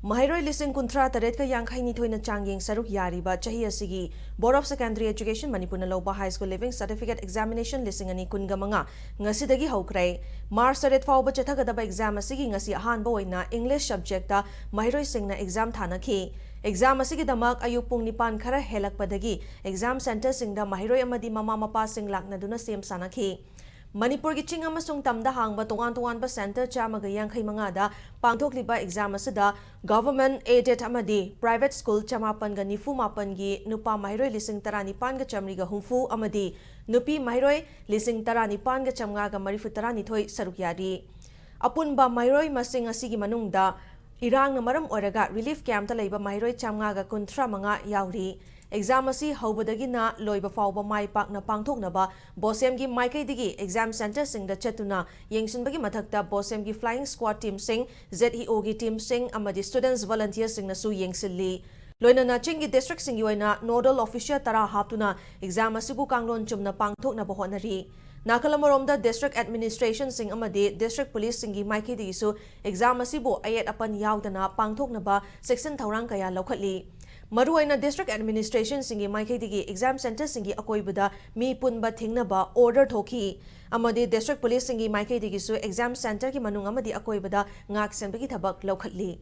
Mahiroi lising kuntra taret ka yangkai ni thoina changyeng saruk yari ba chahi asigi Board of Secondary Education Manipur na loba High School Living Certificate Examination lising ani kunga mga ngasidagi haukray March taret fauba chathagadaba exam asigi ngasi ahanba oina English subject ta mahiroi sing na exam thanakhi exam asigi damak ayuk pung nipan khara helakpadagi exam center singda mahiroi amadi mama mapa sing lakna duna sem sanakhi Manipur ki ching amasung tamda hangba tongan ba center chamaga yangkai mangada pangthokliba exam asida government aided amadi private school chamapan ga nifu mapan gi nupa mahiroi lising tarani pan ga chamri ga humfu amadi nupi mahiroi lising tarani pan ga chamga ga marifu tarani thoi saruk yari apun ba mahiroi masing asigi manungda irang na maram oraga relief camp ta leiba mahiroi chamga ga kunthra manga yauri exam asi haubadagi na loiba fauba mai pak na pangthok na ba Bosem gi maikai digi exam center sing da chatuna yengsin bagi mathakta Bosem gi flying squad team sing ZEO gi team sing amadi students volunteers sing na su yengsilli loina na chingi district sing yoina nodal official tara haptuna exam asibu kanglon chumna pangthok na bahonari Nakalamaromda district administration sing amadi district police singi maikai digi su exam asibu ayat apan yaudana pangthok na ba section thaurang kaya laukhatli Maruaina district administration singi maikhaidigi exam center singi akoibada mi punba thingnaba order thoki amadi district police singi maikhaidigi su exam center ki manung amadi akoibada ngak senbagi thabak laukhatli